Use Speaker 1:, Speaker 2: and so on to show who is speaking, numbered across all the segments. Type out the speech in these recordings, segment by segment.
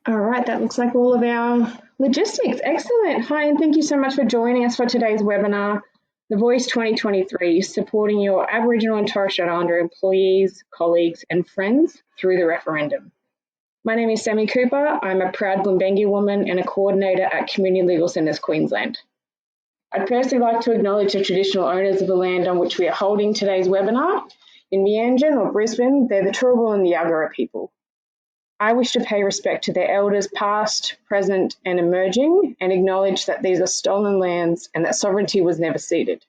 Speaker 1: All right, that looks like all of our logistics. Excellent. Hi, and thank you so much for joining us for today's webinar, The Voice 2023, supporting your Aboriginal and Torres Strait Islander employees, colleagues, and friends through the referendum. My name is Sammy Cooper. I'm a proud Blimbengi woman and a coordinator at Community Legal Centres Queensland. I'd firstly like to acknowledge the traditional owners of the land on which we are holding today's webinar. In Meanjin or Brisbane, they're the Turrbal and the Yagara people. I wish to pay respect to their elders past, present and emerging, and acknowledge that these are stolen lands and that sovereignty was never ceded.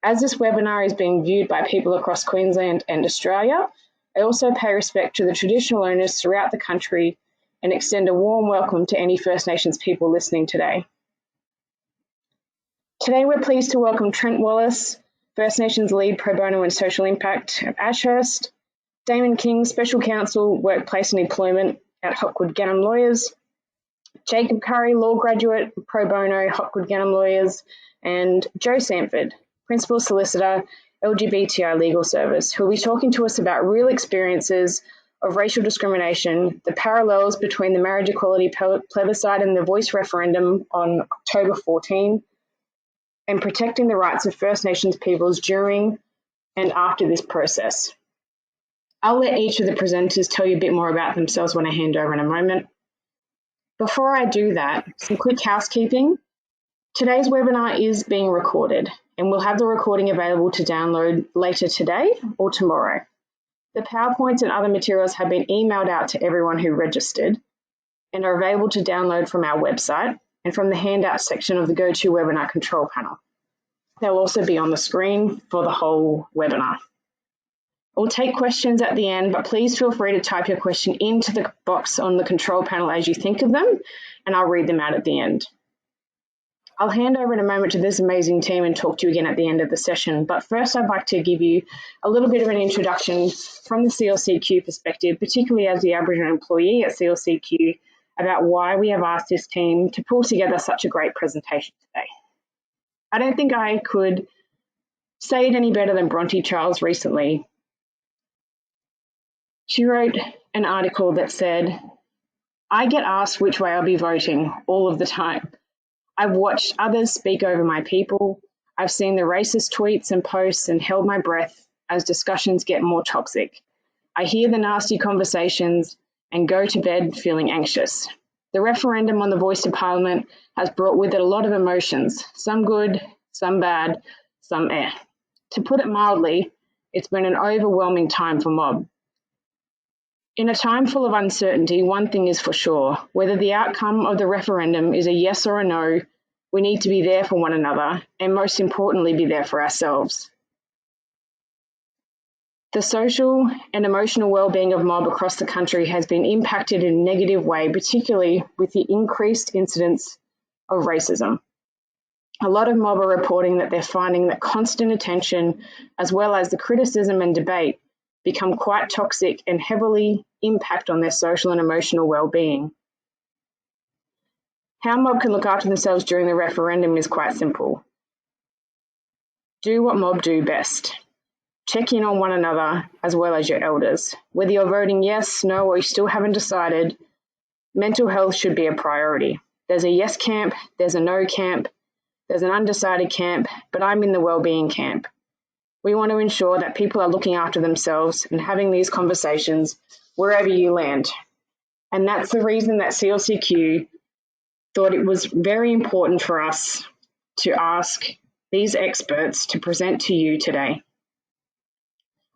Speaker 1: As this webinar is being viewed by people across Queensland and Australia, I also pay respect to the traditional owners throughout the country and extend a warm welcome to any First Nations people listening today. Today we're pleased to welcome Trent Wallace, First Nations Lead Pro Bono and Social Impact at Ashurst, Damon King, Special Counsel, Workplace and Employment at Hopwood Gannon Lawyers, Jacob Curry, Law Graduate, Pro Bono, Hopwood Gannon Lawyers, and Joe Sanford, Principal Solicitor, LGBTI Legal Service, who will be talking to us about real experiences of racial discrimination, the parallels between the marriage equality plebiscite and the Voice referendum on October 14, and protecting the rights of First Nations peoples during and after this process. I'll let each of the presenters tell you a bit more about themselves when I hand over in a moment. Before I do that, some quick housekeeping. Today's webinar is being recorded and we'll have the recording available to download later today or tomorrow. The PowerPoints and other materials have been emailed out to everyone who registered and are available to download from our website and from the handout section of the GoToWebinar control panel. They'll also be on the screen for the whole webinar. We'll take questions at the end, but please feel free to type your question into the box on the control panel as you think of them, and I'll read them out at the end. I'll hand over in a moment to this amazing team and talk to you again at the end of the session, but first I'd like to give you a little bit of an introduction from the CLCQ perspective, particularly as the Aboriginal employee at CLCQ, about why we have asked this team to pull together such a great presentation today. I don't think I could say it any better than Bronte Charles recently. She wrote an article that said, "I get asked which way I'll be voting all of the time. I've watched others speak over my people. I've seen the racist tweets and posts and held my breath as discussions get more toxic. I hear the nasty conversations and go to bed feeling anxious. The referendum on the Voice to Parliament has brought with it a lot of emotions, some good, some bad, some eh. To put it mildly, it's been an overwhelming time for mob. In a time full of uncertainty, one thing is for sure. Whether the outcome of the referendum is a yes or a no, we need to be there for one another and most importantly, be there for ourselves. The social and emotional well-being of mob across the country has been impacted in a negative way, particularly with the increased incidence of racism. A lot of mob are reporting that they're finding that constant attention, as well as the criticism and debate, become quite toxic and heavily impact on their social and emotional well-being. How mob can look after themselves during the referendum is quite simple. Do what mob do best. Check in on one another as well as your elders. Whether you're voting yes, no, or you still haven't decided, mental health should be a priority. There's a yes camp, there's a no camp, there's an undecided camp, but I'm in the well-being camp. We want to ensure that people are looking after themselves and having these conversations wherever you land. And that's the reason that CLCQ thought it was very important for us to ask these experts to present to you today.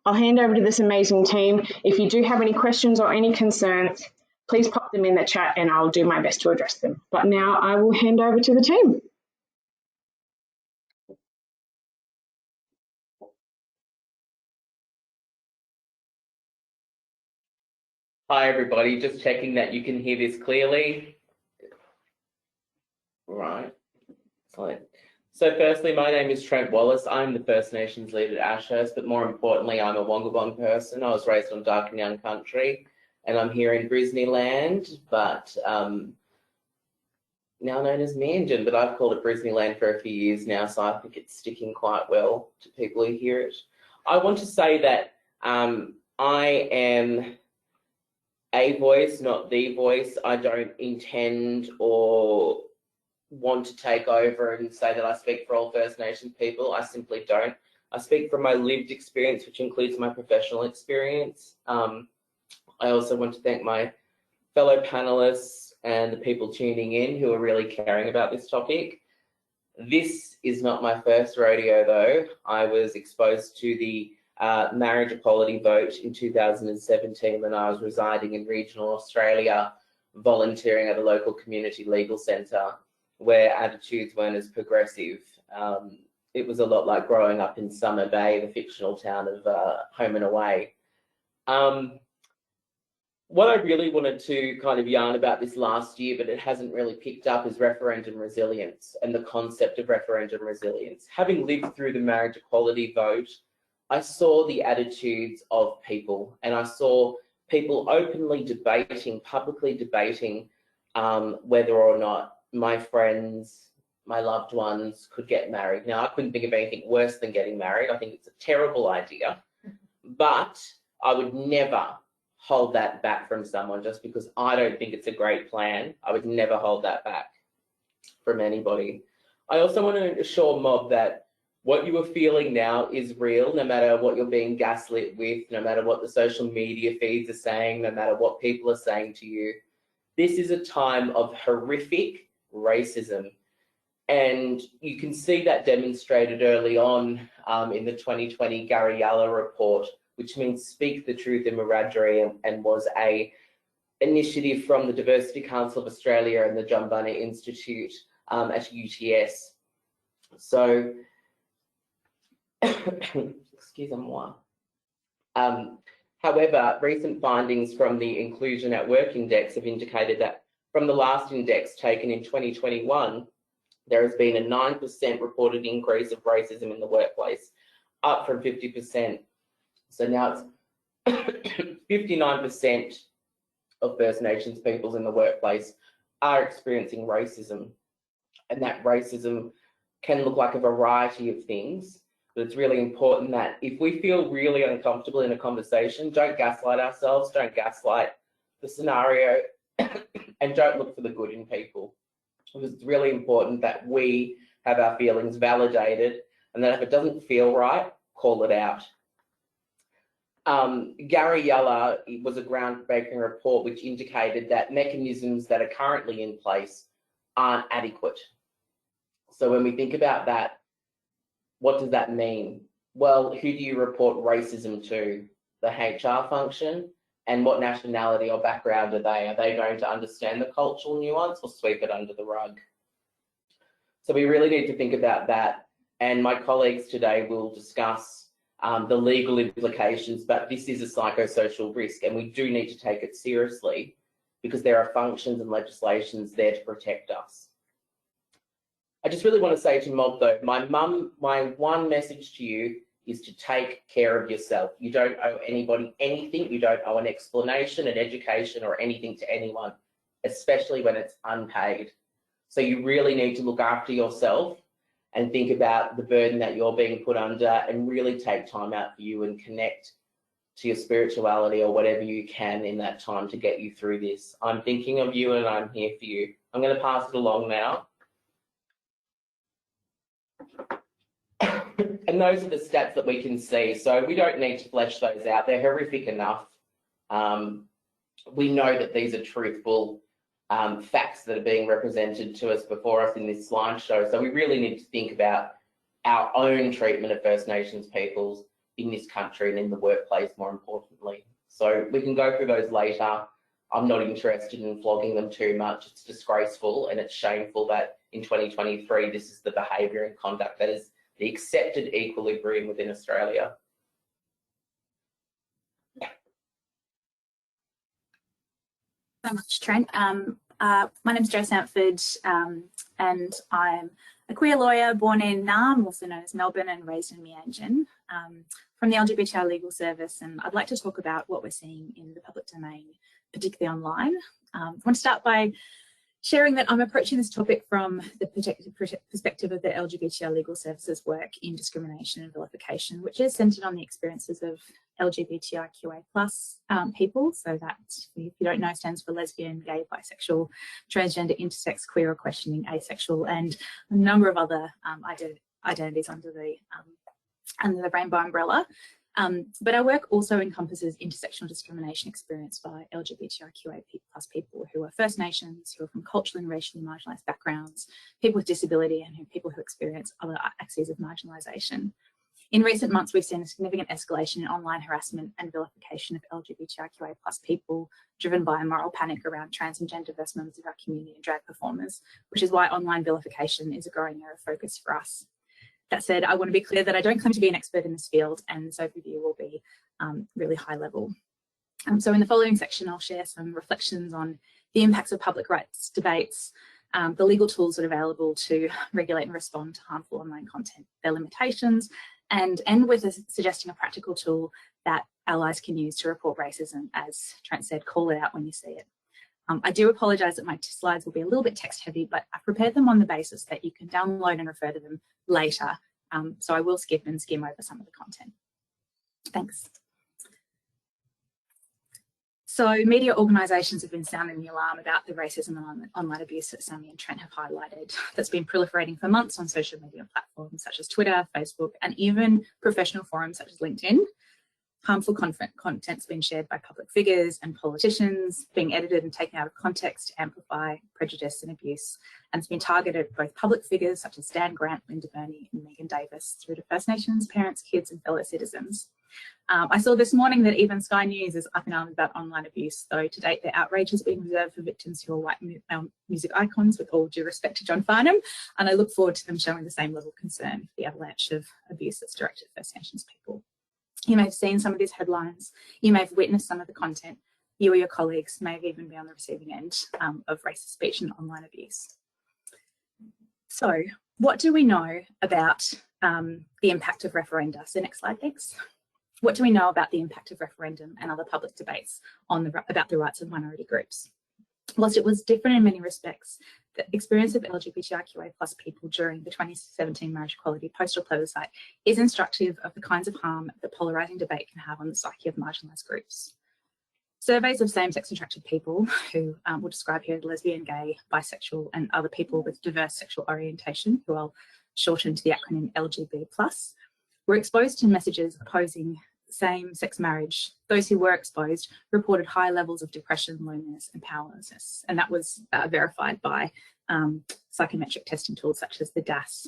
Speaker 1: I'll hand over to this amazing team. If you do have any questions or any concerns, please pop them in the chat and I'll do my best to address them. But now I will hand over to the team.
Speaker 2: Hi everybody, just checking that you can hear this clearly. Right, fine. So firstly, my name is Trent Wallace. I'm the First Nations lead at Ashurst, but more importantly, I'm a Wongabong person. I was raised on Darkinjung country and I'm here in Brisbane land, but now known as Meanjin, but I've called it Brisbane land for a few years now, so I think it's sticking quite well to people who hear it. I want to say that I am a voice, not the voice. I don't intend or want to take over and say that I speak for all First Nations people. I simply don't. I speak from my lived experience, which includes my professional experience. I also want to thank my fellow panelists and the people tuning in who are really caring about this topic. This is not my first rodeo, though. I was exposed to the marriage equality vote in 2017 when I was residing in regional Australia, volunteering at a local community legal centre where attitudes weren't as progressive. It was a lot like growing up in Summer Bay, the fictional town of Home and Away. What I really wanted to kind of yarn about this last year, but it hasn't really picked up, is referendum resilience and the concept of referendum resilience. Having lived through the marriage equality vote, I saw the attitudes of people, and I saw people openly debating, publicly debating whether or not my friends, my loved ones could get married. Now, I couldn't think of anything worse than getting married. I think it's a terrible idea, but I would never hold that back from someone just because I don't think it's a great plan. I would never hold that back from anybody. I also want to assure Mob that what you are feeling now is real, no matter what you're being gaslit with, no matter what the social media feeds are saying, no matter what people are saying to you. This is a time of horrific racism. And you can see that demonstrated early on in the 2020 Gariyala report, which means Speak the Truth in Wiradjuri, and was a initiative from the Diversity Council of Australia and the John Bunny Institute at UTS. So, excuse-moi. However, recent findings from the Inclusion at Work Index have indicated that from the last index taken in 2021, there has been a 9% reported increase of racism in the workplace, up from 50%. So now it's 59% of First Nations peoples in the workplace are experiencing racism. And that racism can look like a variety of things, but it's really important that if we feel really uncomfortable in a conversation, don't gaslight ourselves, don't gaslight the scenario, and don't look for the good in people. Because it's really important that we have our feelings validated, and that if it doesn't feel right, call it out. Gariyala was a groundbreaking report which indicated that mechanisms that are currently in place aren't adequate. So when we think about that, what does that mean? Well, who do you report racism to? The HR function? And what nationality or background are they? Are they going to understand the cultural nuance or sweep it under the rug? So we really need to think about that. And my colleagues today will discuss the legal implications, but this is a psychosocial risk and we do need to take it seriously because there are functions and legislations there to protect us. I just really want to say to Mob though, my one message to you is to take care of yourself. You don't owe anybody anything. You don't owe an explanation, an education or anything to anyone, especially when it's unpaid. So you really need to look after yourself and think about the burden that you're being put under and really take time out for you and connect to your spirituality or whatever you can in that time to get you through this. I'm thinking of you and I'm here for you. I'm going to pass it along now. And those are the stats that we can see. So we don't need to flesh those out. They're horrific enough. We know that these are truthful facts that are being represented to us before us in this slideshow. So we really need to think about our own treatment of First Nations peoples in this country and in the workplace, more importantly. So we can go through those later. I'm not interested in flogging them too much. It's disgraceful and it's shameful that in 2023, this is the behaviour and conduct that is the accepted equilibrium within Australia.
Speaker 3: So much, Trent. My name is Jo Sanford, and I'm a queer lawyer born in Naarm, also known as Melbourne, and raised in Meanjin, from the LGBTI Legal Service. And I'd like to talk about what we're seeing in the public domain, particularly online. I want to start by sharing that I'm approaching this topic from the perspective of the LGBTI Legal Services work in discrimination and vilification, which is centred on the experiences of LGBTIQA+ people. So that, if you don't know, stands for lesbian, gay, bisexual, transgender, intersex, queer or questioning, asexual, and a number of other identities under the rainbow umbrella. But our work also encompasses intersectional discrimination experienced by LGBTIQA+ people who are First Nations, who are from culturally and racially marginalised backgrounds, people with disability, and people who experience other axes of marginalisation. In recent months, we've seen a significant escalation in online harassment and vilification of LGBTIQA+ people, driven by a moral panic around trans and gender diverse members of our community and drag performers, which is why online vilification is a growing area of focus for us. That said, I want to be clear that I don't claim to be an expert in this field, and this overview will be really high level. So in the following section, I'll share some reflections on the impacts of public rights debates, the legal tools that are available to regulate and respond to harmful online content, their limitations, and end with suggesting a practical tool that allies can use to report racism. As Trent said, call it out when you see it. I do apologise that my slides will be a little bit text heavy, but I've prepared them on the basis that you can download and refer to them later. So I will skip and skim over some of the content. Thanks. So media organisations have been sounding the alarm about the racism and online abuse that Sammy and Trent have highlighted that's been proliferating for months on social media platforms such as Twitter, Facebook, and even professional forums such as LinkedIn. Harmful content's been shared by public figures and politicians, being edited and taken out of context to amplify prejudice and abuse, and it's been targeted at both public figures such as Dan Grant, Linda Burney, and Megan Davis, through to First Nations, parents, kids, and fellow citizens. I saw this morning that even Sky News is up in arms about online abuse, though to date their outrage has been reserved for victims who are white music icons, with all due respect to John Farnham, and I look forward to them showing the same level of concern for the avalanche of abuse that's directed at First Nations people. You may have seen some of these headlines, you may have witnessed some of the content, you or your colleagues may have even been on the receiving end of racist speech and online abuse. So what do we know about the impact of referenda? So next slide, thanks. What do we know about the impact of referendum and other public debates about the rights of minority groups? Whilst it was different in many respects, the experience of LGBTIQA+ people during the 2017 marriage equality postal plebiscite is instructive of the kinds of harm that polarising debate can have on the psyche of marginalised groups. Surveys of same-sex attracted people, who we'll describe here as lesbian, gay, bisexual, and other people with diverse sexual orientation, who I'll shorten to the acronym LGB+, were exposed to messages opposing same-sex marriage. Those who were exposed reported high levels of depression, loneliness, and powerlessness, and that was verified by psychometric testing tools such as the DASS.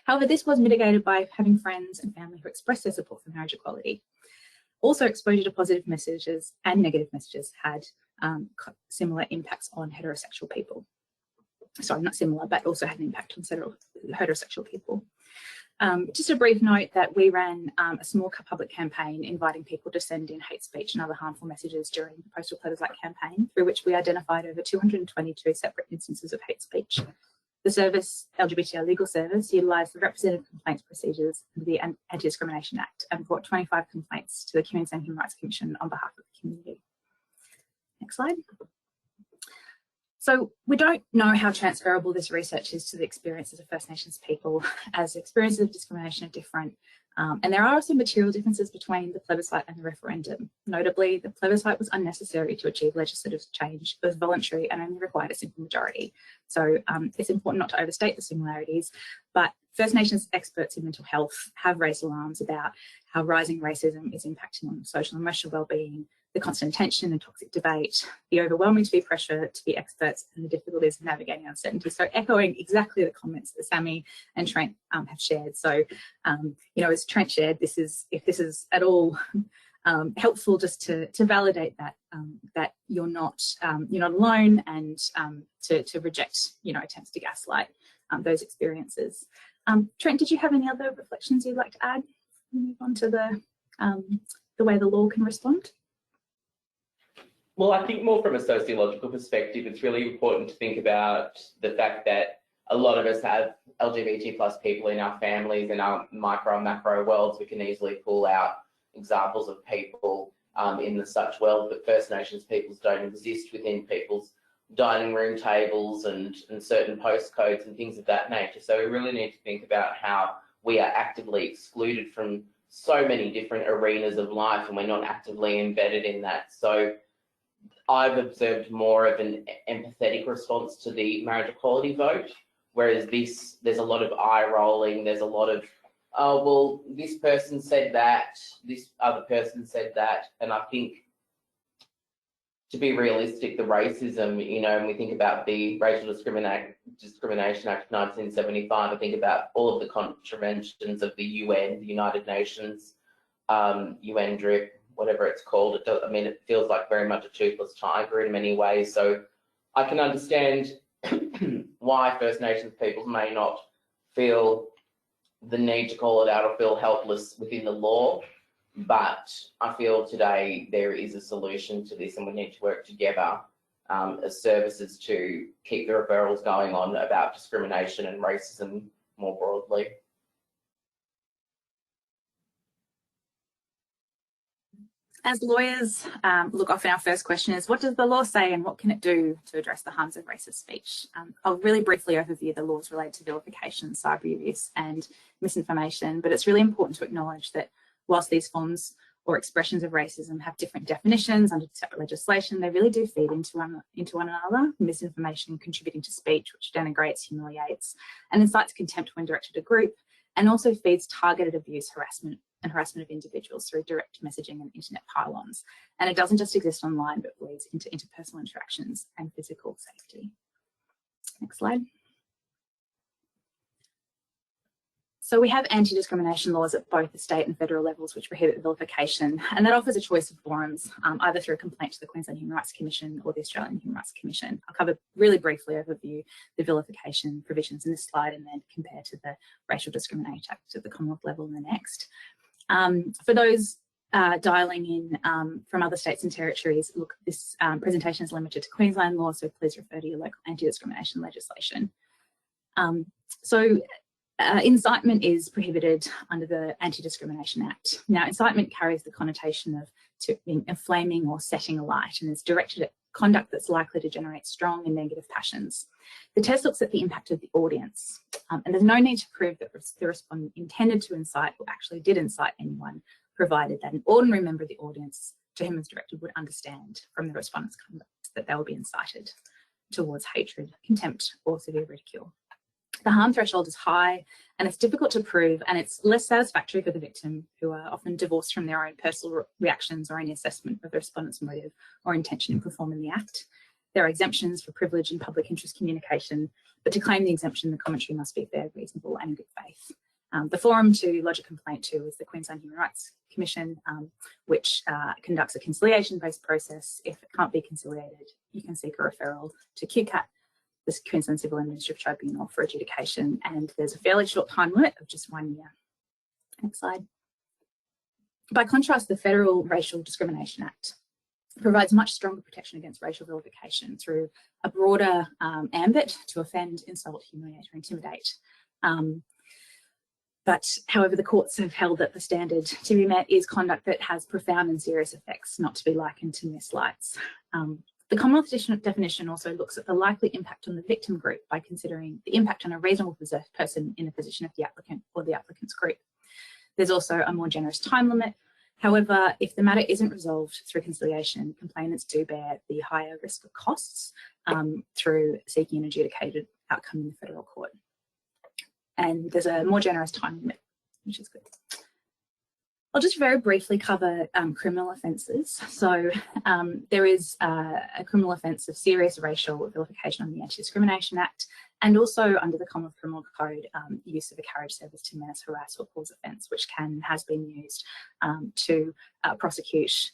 Speaker 3: However, this was mitigated by having friends and family who expressed their support for marriage equality. Also, exposure to positive messages and negative messages had similar impacts on heterosexual people. Sorry, not similar, but also had an impact on heterosexual people. Just a brief note that we ran a small public campaign inviting people to send in hate speech and other harmful messages during the postal plebiscite campaign, through which we identified over 222 separate instances of hate speech. The service, LGBTI Legal Service, utilised the representative complaints procedures under the Anti-Discrimination Act and brought 25 complaints to the Community and Human Rights Commission on behalf of the community. Next slide. So we don't know how transferable this research is to the experiences of First Nations people, as experiences of discrimination are different. And there are some material differences between the plebiscite and the referendum. Notably, the plebiscite was unnecessary to achieve legislative change, it was voluntary and only required a simple majority. So it's important not to overstate the similarities, but First Nations experts in mental health have raised alarms about how rising racism is impacting on social and emotional wellbeing, the constant tension and toxic debate, the overwhelming pressure to be experts, and the difficulties of navigating uncertainty. So echoing exactly the comments that Sammy and Trent have shared. So, you know, as Trent shared, if this is at all helpful, just to validate that that you're not alone, and to reject, you know, attempts to gaslight those experiences. Trent, did you have any other reflections you'd like to add? Move on to the way the law can respond.
Speaker 2: Well, I think more from a sociological perspective, it's really important to think about the fact that a lot of us have LGBT+ people in our families, in our micro and macro worlds. We can easily pull out examples of people in the such world, but First Nations peoples don't exist within people's dining room tables and certain postcodes and things of that nature. So we really need to think about how we are actively excluded from so many different arenas of life, and we're not actively embedded in that. So I've observed more of an empathetic response to the marriage equality vote, whereas there's a lot of eye rolling, there's a lot of, oh, well, this person said that, this other person said that. And I think, to be realistic, the racism, you know, when we think about the Racial Discrimination Act of 1975, I think about all of the contraventions of the UN, the United Nations, UN DRIP, whatever it's called. I mean, it feels like very much a toothless tiger in many ways. So I can understand why First Nations people may not feel the need to call it out or feel helpless within the law. But I feel today there is a solution to this, and we need to work together as services to keep the referrals going on about discrimination and racism more broadly.
Speaker 3: As lawyers, look, often our first question is, what does the law say and what can it do to address the harms of racist speech? I'll really briefly overview the laws related to vilification, cyber abuse and misinformation, but it's really important to acknowledge that whilst these forms or expressions of racism have different definitions under separate legislation, they really do feed into one another. Misinformation contributing to speech, which denigrates, humiliates, and incites contempt when directed at a group, and also feeds targeted abuse, harassment of individuals through direct messaging and internet pylons. And it doesn't just exist online, but bleeds into interpersonal interactions and physical safety. Next slide. So we have anti-discrimination laws at both the state and federal levels which prohibit vilification, and that offers a choice of forums, either through a complaint to the Queensland Human Rights Commission or the Australian Human Rights Commission. I'll cover really briefly overview the vilification provisions in this slide and then compare to the Racial Discrimination Act at the Commonwealth level in the next. For those dialing in from other states and territories, look, this presentation is limited to Queensland law, so please refer to your local anti-discrimination legislation. Incitement is prohibited under the Anti-Discrimination Act. Now, incitement carries the connotation of inflaming or setting alight and is directed at conduct that's likely to generate strong and negative passions. The test looks at the impact of the audience, and there's no need to prove that the respondent intended to incite or actually did incite anyone, provided that an ordinary member of the audience to whom it's directed would understand from the respondent's conduct that they will be incited towards hatred, contempt, or severe ridicule. The harm threshold is high and it's difficult to prove, and it's less satisfactory for the victim, who are often divorced from their own personal reactions or any assessment of the respondent's motive or intention in performing the act. There are exemptions for privilege and public interest communication, but to claim the exemption, the commentary must be fair, reasonable and in good faith. The forum to lodge a complaint to is the Queensland Human Rights Commission, which conducts a conciliation-based process. If it can't be conciliated, you can seek a referral to QCAT, the Queensland Civil and Administrative Tribunal, for adjudication, and there's a fairly short time limit of just 1 year. Next slide. By contrast, the Federal Racial Discrimination Act provides much stronger protection against racial vilification through a broader ambit to offend, insult, humiliate or intimidate. But however, the courts have held that the standard to be met is conduct that has profound and serious effects, not to be likened to mere slights. The Commonwealth definition also looks at the likely impact on the victim group by considering the impact on a reasonable person in the position of the applicant or the applicant's group. There's also a more generous time limit. However, if the matter isn't resolved through conciliation, complainants do bear the higher risk of costs through seeking an adjudicated outcome in the federal court. And there's a more generous time limit, which is good. I'll just very briefly cover criminal offences. So there is a criminal offence of serious racial vilification under the Anti-Discrimination Act, and also under the Commonwealth Criminal Code, use of a carriage service to menace, harass or cause offence, which has been used to prosecute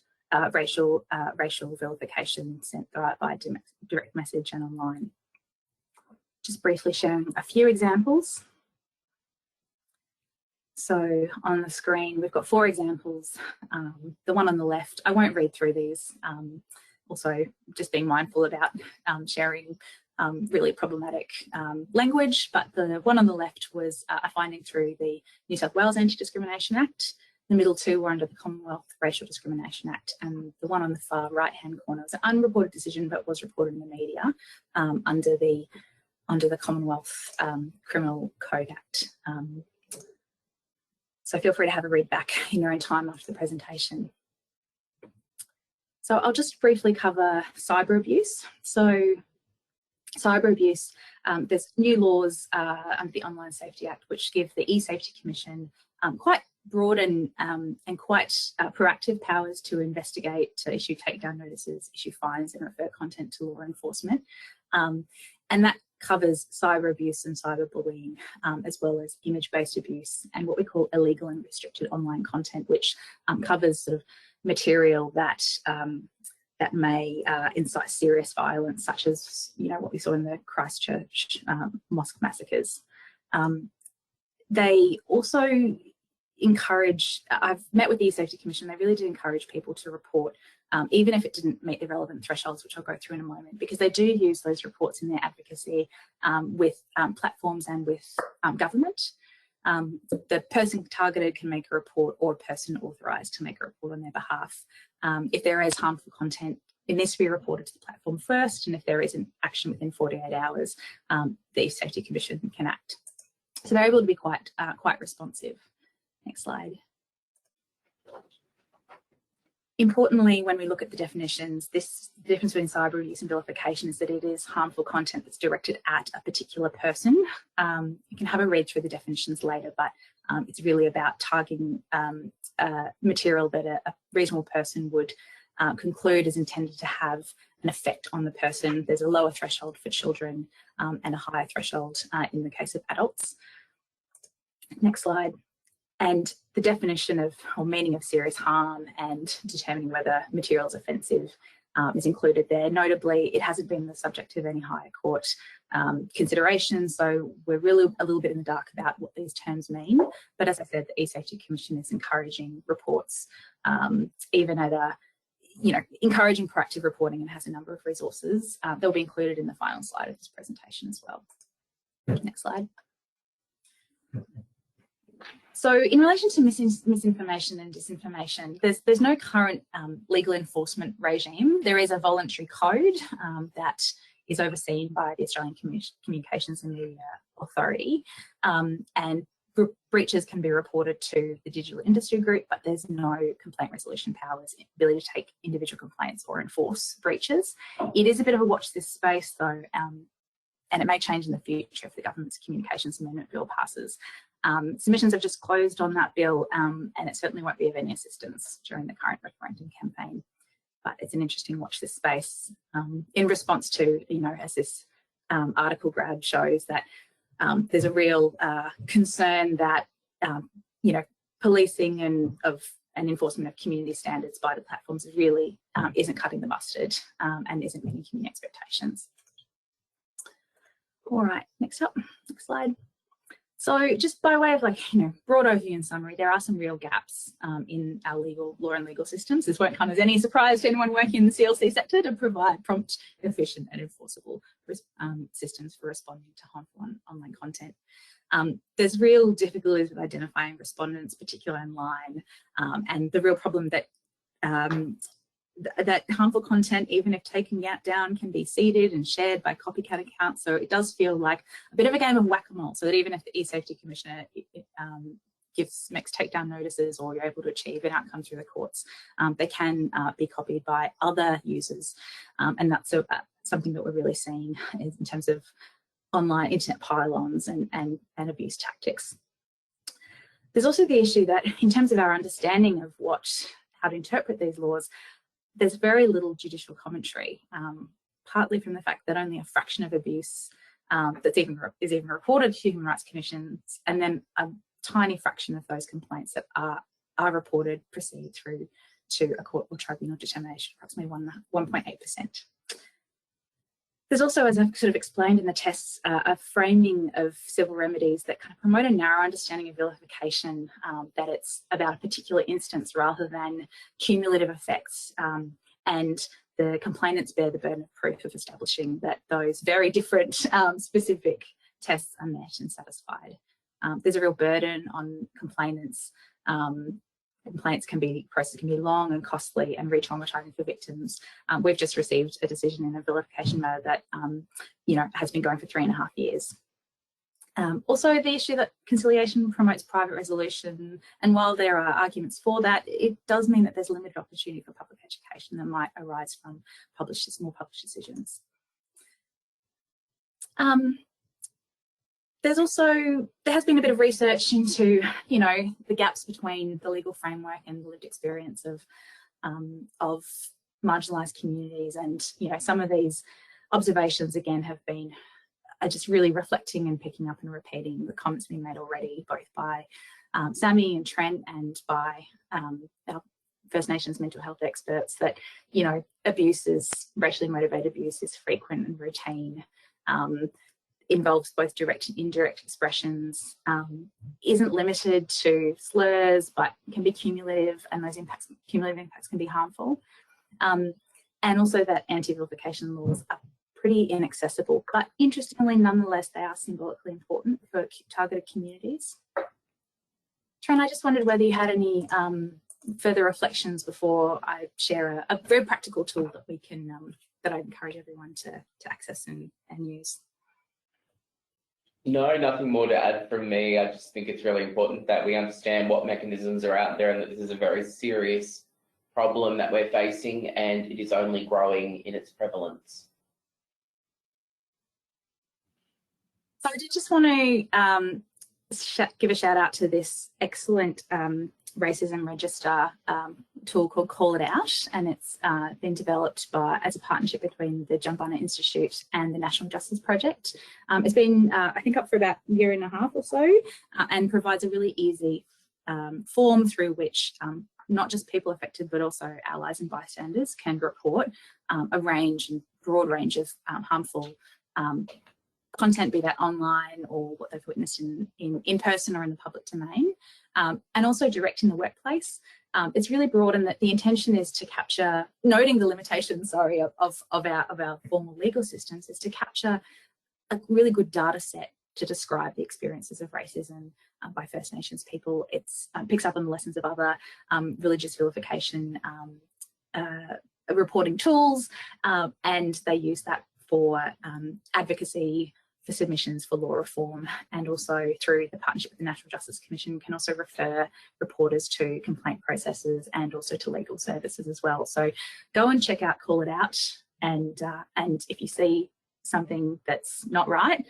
Speaker 3: racial vilification sent by direct message and online. Just briefly sharing a few examples. So on the screen, we've got 4 examples. The one on the left, I won't read through these. Also, just being mindful about sharing really problematic language, but the one on the left was a finding through the New South Wales Anti-Discrimination Act. The middle 2 were under the Commonwealth Racial Discrimination Act, and the one on the far right-hand corner was an unreported decision, but was reported in the media under the Commonwealth Criminal Code Act. So feel free to have a read back in your own time after the presentation. So I'll just briefly cover cyber abuse. So cyber abuse, there's new laws under the Online Safety Act which give the E-Safety Commission quite broad and quite proactive powers to investigate, to issue takedown notices, issue fines and refer content to law enforcement. And that covers cyber abuse and cyberbullying, as well as image-based abuse and what we call illegal and restricted online content, which covers sort of material that that may incite serious violence, such as what we saw in the Christchurch mosque massacres. They also encourage, I've met with the E-Safety Commission, they really did encourage people to report, even if it didn't meet the relevant thresholds, which I'll go through in a moment, because they do use those reports in their advocacy with platforms and with government. The person targeted can make a report, or a person authorised to make a report on their behalf. If there is harmful content, it needs to be reported to the platform first, and if there isn't action within 48 hours, the E-Safety Commission can act. So they're able to be quite responsive. Next slide. Importantly, when we look at the definitions, the difference between cyber abuse and vilification is that it is harmful content that's directed at a particular person. You can have a read through the definitions later, but it's really about targeting material that a reasonable person would conclude is intended to have an effect on the person. There's a lower threshold for children and a higher threshold in the case of adults. Next slide. And the definition of, or meaning of, serious harm and determining whether material is offensive is included there. Notably, it hasn't been the subject of any higher court consideration, so we're really a little bit in the dark about what these terms mean. But as I said, the E-Safety Commission is encouraging reports, even at a, encouraging proactive reporting, and has a number of resources. They'll be included in the final slide of this presentation as well. Next slide. So in relation to misinformation and disinformation, there's no current legal enforcement regime. There is a voluntary code that is overseen by the Australian Communications and Media Authority, and breaches can be reported to the Digital Industry Group, but there's no complaint resolution powers, ability to take individual complaints or enforce breaches. It is a bit of a watch this space though, and it may change in the future if the government's Communications Amendment Bill passes. Submissions have just closed on that bill, and it certainly won't be of any assistance during the current referendum campaign. But it's an interesting watch this space in response to, as this article grab shows, that there's a real concern that, policing and enforcement of community standards by the platforms really isn't cutting the mustard and isn't meeting community expectations. All right, next slide. So just by way of broad overview and summary, there are some real gaps in our law and legal systems. This won't come as any surprise to anyone working in the CLC sector to provide prompt, efficient and enforceable systems for responding to harmful online content. There's real difficulties with identifying respondents, particularly online, and the real problem that that harmful content, even if taken down, can be seeded and shared by copycat accounts. So it does feel like a bit of a game of whack-a-mole, so that even if the E-Safety Commissioner makes takedown notices, or you're able to achieve an outcome through the courts, they can be copied by other users. And that's something that we're really seeing in terms of online internet pylons and abuse tactics. There's also the issue that in terms of our understanding of how to interpret these laws, there's very little judicial commentary, partly from the fact that only a fraction of abuse is even reported to human rights commissions, and then a tiny fraction of those complaints that are reported proceed through to a court or tribunal determination, approximately 1.8%. There's also, as I've sort of explained in the tests, a framing of civil remedies that kind of promote a narrow understanding of vilification, that it's about a particular instance rather than cumulative effects, and the complainants bear the burden of proof of establishing that those very different specific tests are met and satisfied. There's a real burden on complainants. Complaints process can be long and costly and re-traumatizing for victims. We've just received a decision in a vilification matter that has been going for 3.5 years. Also, the issue that conciliation promotes private resolution, and while there are arguments for that, it does mean that there's limited opportunity for public education that might arise from more published decisions. There has been a bit of research into, the gaps between the legal framework and the lived experience of marginalised communities, and some of these observations again are just really reflecting and picking up and repeating the comments being made already, both by Sammy and Trent and by our First Nations mental health experts, that racially motivated abuse is frequent and routine, involves both direct and indirect expressions, isn't limited to slurs, but can be cumulative, and those cumulative impacts can be harmful. And also that anti-vilification laws are pretty inaccessible, but interestingly, nonetheless, they are symbolically important for targeted communities. Trent, I just wondered whether you had any further reflections before I share a very practical tool that we can, that I encourage everyone to access and use.
Speaker 2: No, nothing more to add from me. I just think it's really important that we understand what mechanisms are out there and that this is a very serious problem that we're facing, and it is only growing in its prevalence.
Speaker 3: So I did just want to give a shout out to this excellent racism register tool called Call It Out, and it's been developed as a partnership between the Jumbunna Institute and the National Justice Project. It's been, I think, up for about a year and a half or so, and provides a really easy form through which not just people affected, but also allies and bystanders can report a broad range of harmful content, be that online or what they've witnessed in person or in the public domain, and also direct in the workplace. It's really broad, and that the intention is to capture, noting the limitations, of our formal legal systems, is to capture a really good data set to describe the experiences of racism by First Nations people. It picks up on the lessons of other religious vilification reporting tools, and they use that for advocacy, for submissions for law reform, and also through the partnership with the National Justice Commission can also refer reporters to complaint processes and also to legal services as well. So go and check out Call It Out, and if you see something that's not right,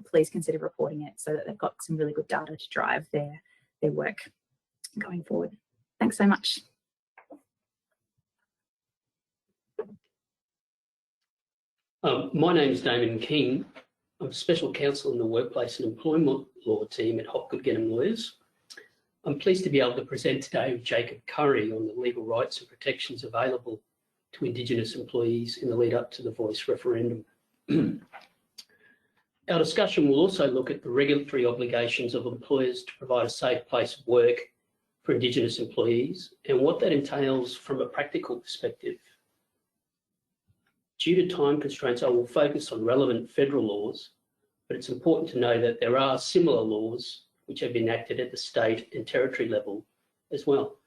Speaker 3: please consider reporting it, so that they've got some really good data to drive their work going forward. Thanks so much.
Speaker 4: My name is Damon King. I'm Special Counsel in the Workplace and Employment Law team at Hopgood Gannam Lawyers. I'm pleased to be able to present today with Jacob Curry on the legal rights and protections available to Indigenous employees in the lead up to the Voice referendum. Our discussion will also look at the regulatory obligations of employers to provide a safe place of work for Indigenous employees and what that entails from a practical perspective. Due to time constraints, I will focus on relevant federal laws, but it's important to know that there are similar laws which have been enacted at the state and territory level as well.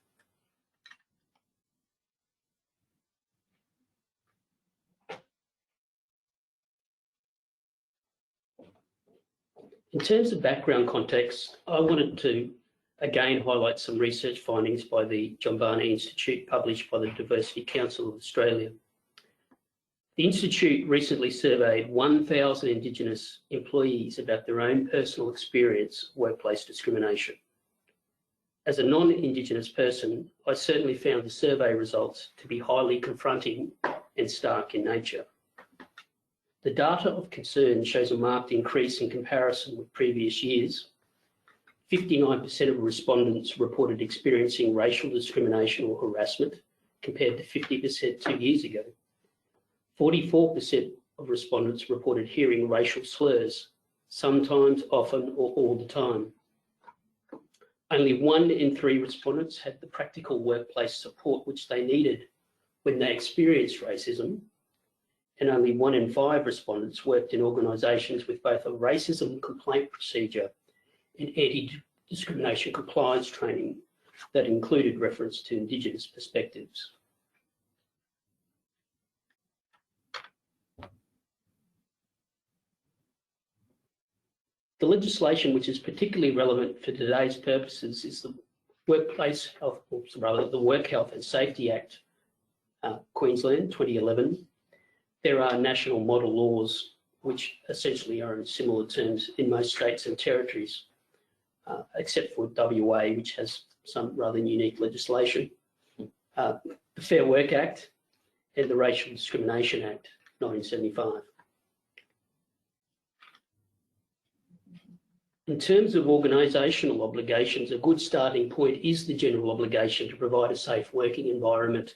Speaker 4: In terms of background context, I wanted to again highlight some research findings by the Jumbunna Institute published by the Diversity Council of Australia. The Institute recently surveyed 1,000 Indigenous employees about their own personal experience of workplace discrimination. As a non-Indigenous person, I certainly found the survey results to be highly confronting and stark in nature. The data of concern shows a marked increase in comparison with previous years. 59% of respondents reported experiencing racial discrimination or harassment, compared to 50% 2 years ago. 44% of respondents reported hearing racial slurs, sometimes, often, or all the time. Only 1 in 3 respondents had the practical workplace support which they needed when they experienced racism, and only 1 in 5 respondents worked in organisations with both a racism complaint procedure and anti-discrimination compliance training that included reference to Indigenous perspectives. The legislation which is particularly relevant for today's purposes is the the Work Health and Safety Act, Queensland 2011. There are national model laws which essentially are in similar terms in most states and territories, except for WA, which has some rather unique legislation. The Fair Work Act and the Racial Discrimination Act, 1975. In terms of organisational obligations, a good starting point is the general obligation to provide a safe working environment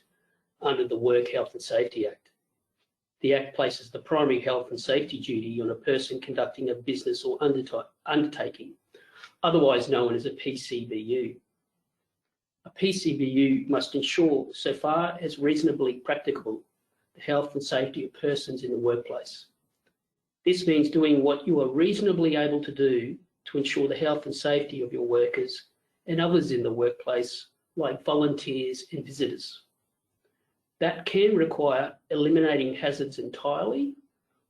Speaker 4: under the Work Health and Safety Act. The Act places the primary health and safety duty on a person conducting a business or undertaking, otherwise known as a PCBU. A PCBU must ensure, so far as reasonably practicable, the health and safety of persons in the workplace. This means doing what you are reasonably able to do to ensure the health and safety of your workers and others in the workplace, like volunteers and visitors. That can require eliminating hazards entirely,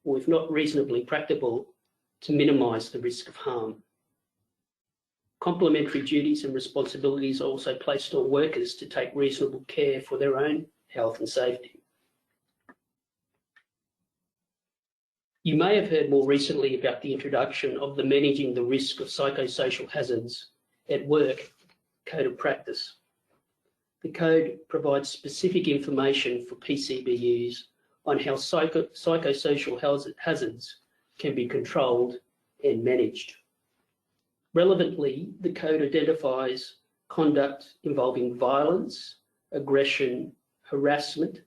Speaker 4: or if not reasonably practicable, to minimise the risk of harm. Complementary duties and responsibilities are also placed on workers to take reasonable care for their own health and safety. You may have heard more recently about the introduction of the Managing the Risk of Psychosocial Hazards at Work Code of Practice. The code provides specific information for PCBUs on how psychosocial hazards can be controlled and managed. Relevantly, the code identifies conduct involving violence, aggression, harassment,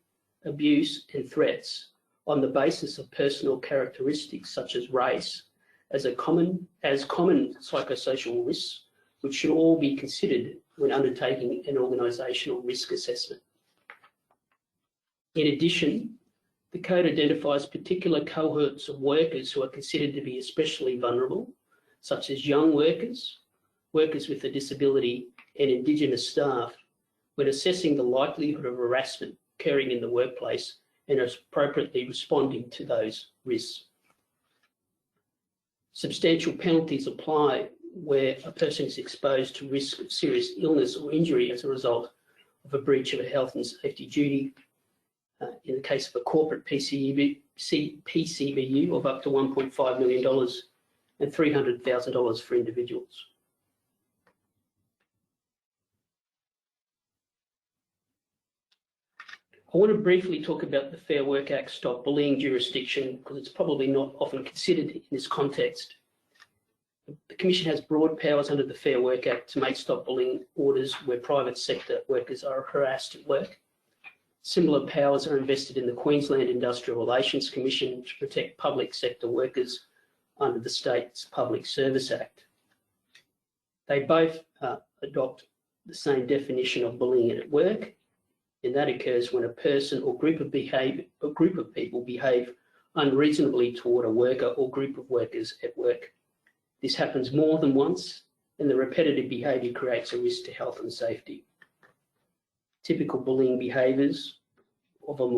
Speaker 4: abuse and threats on the basis of personal characteristics such as race as common psychosocial risks, which should all be considered when undertaking an organisational risk assessment. In addition, the code identifies particular cohorts of workers who are considered to be especially vulnerable, such as young workers, workers with a disability and Indigenous staff, when assessing the likelihood of harassment occurring in the workplace and appropriately responding to those risks. Substantial penalties apply where a person is exposed to risk of serious illness or injury as a result of a breach of a health and safety duty. In the case of a corporate PCBU of up to $1.5 million and $300,000 for individuals. I want to briefly talk about the Fair Work Act Stop Bullying jurisdiction because it's probably not often considered in this context. The Commission has broad powers under the Fair Work Act to make stop bullying orders where private sector workers are harassed at work. Similar powers are invested in the Queensland Industrial Relations Commission to protect public sector workers under the state's Public Service Act. They both adopt the same definition of bullying at work, and that occurs when a person or group of people behave unreasonably toward a worker or group of workers at work. This happens more than once, and the repetitive behaviour creates a risk to health and safety. Typical bullying behaviours of a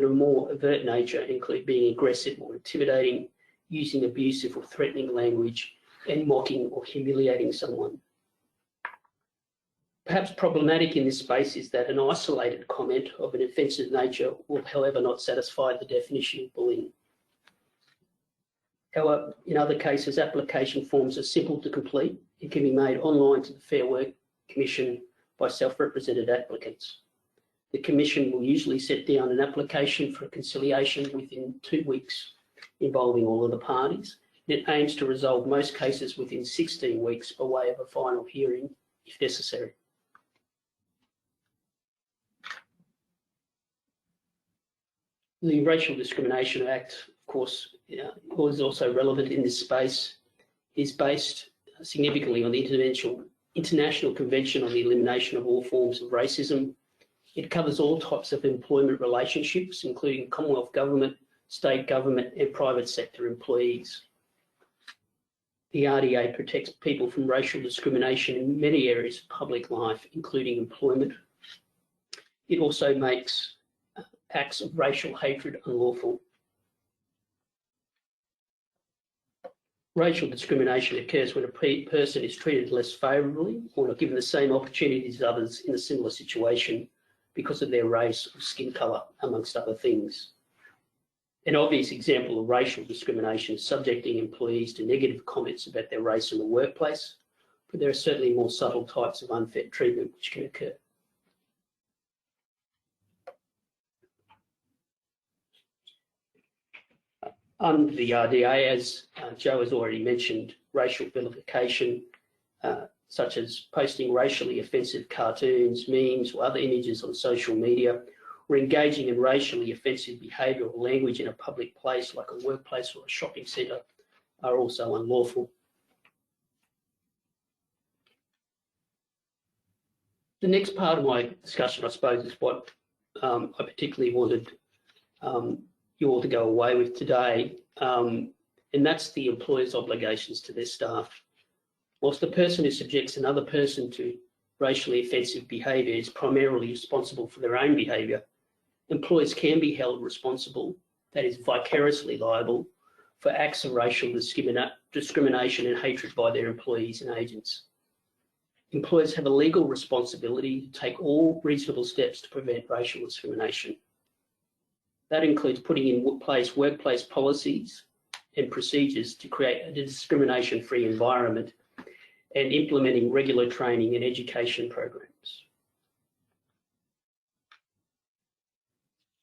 Speaker 4: more overt nature include being aggressive or intimidating, using abusive or threatening language, and mocking or humiliating someone. Perhaps problematic in this space is that an isolated comment of an offensive nature will, however, not satisfy the definition of bullying. However, in other cases, application forms are simple to complete and can be made online to the Fair Work Commission by self-represented applicants. The Commission will usually set down an application for conciliation within 2 weeks, involving all of the parties. It aims to resolve most cases within 16 weeks by way of a final hearing, if necessary. The Racial Discrimination Act, of course, is also relevant in this space, is based significantly on the International Convention on the Elimination of All Forms of Racism. It covers all types of employment relationships, including Commonwealth Government, state government and private sector employees. The RDA protects people from racial discrimination in many areas of public life, including employment. It also makes acts of racial hatred unlawful. Racial discrimination occurs when a person is treated less favourably or not given the same opportunities as others in a similar situation because of their race or skin colour, amongst other things. An obvious example of racial discrimination is subjecting employees to negative comments about their race in the workplace, but there are certainly more subtle types of unfair treatment which can occur. Under the RDA, as Joe has already mentioned, racial vilification, such as posting racially offensive cartoons, memes, or other images on social media, or engaging in racially offensive behaviour or language in a public place like a workplace or a shopping centre, are also unlawful. The next part of my discussion, I suppose, is what I particularly wanted you all to go away with today, and that's the employer's obligations to their staff. Whilst the person who subjects another person to racially offensive behaviour is primarily responsible for their own behaviour, employers can be held responsible, that is vicariously liable, for acts of racial discrimination and hatred by their employees and agents. Employers have a legal responsibility to take all reasonable steps to prevent racial discrimination. That includes putting in place workplace policies and procedures to create a discrimination-free environment and implementing regular training and education programs.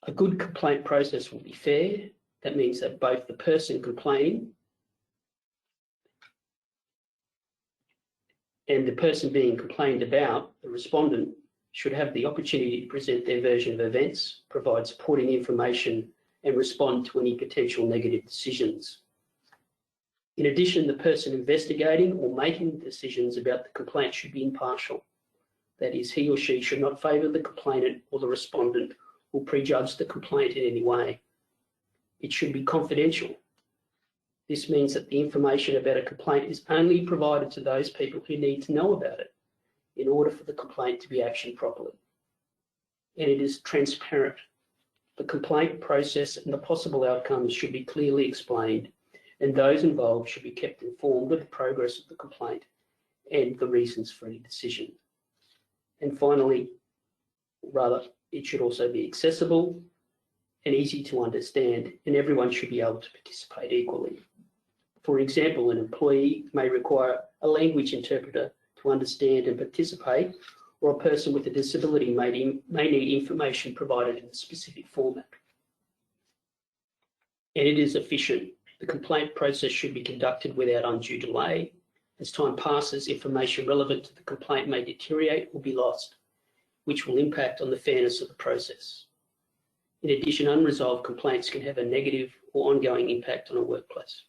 Speaker 4: A good complaint process will be fair. That means that both the person complaining and the person being complained about, the respondent, should have the opportunity to present their version of events, provide supporting information, and respond to any potential negative decisions. In addition, the person investigating or making decisions about the complaint should be impartial. That is, he or she should not favour the complainant or the respondent or prejudge the complaint in any way. It should be confidential. This means that the information about a complaint is only provided to those people who need to know about it in order for the complaint to be actioned properly. And it is transparent. The complaint process and the possible outcomes should be clearly explained, and those involved should be kept informed of the progress of the complaint and the reasons for any decision. And finally, it should also be accessible and easy to understand, and everyone should be able to participate equally. For example, an employee may require a language interpreter to understand and participate, or a person with a disability may need information provided in a specific format. And it is efficient. The complaint process should be conducted without undue delay. As time passes, information relevant to the complaint may deteriorate or be lost, which will impact on the fairness of the process. In addition, unresolved complaints can have a negative or ongoing impact on a workplace.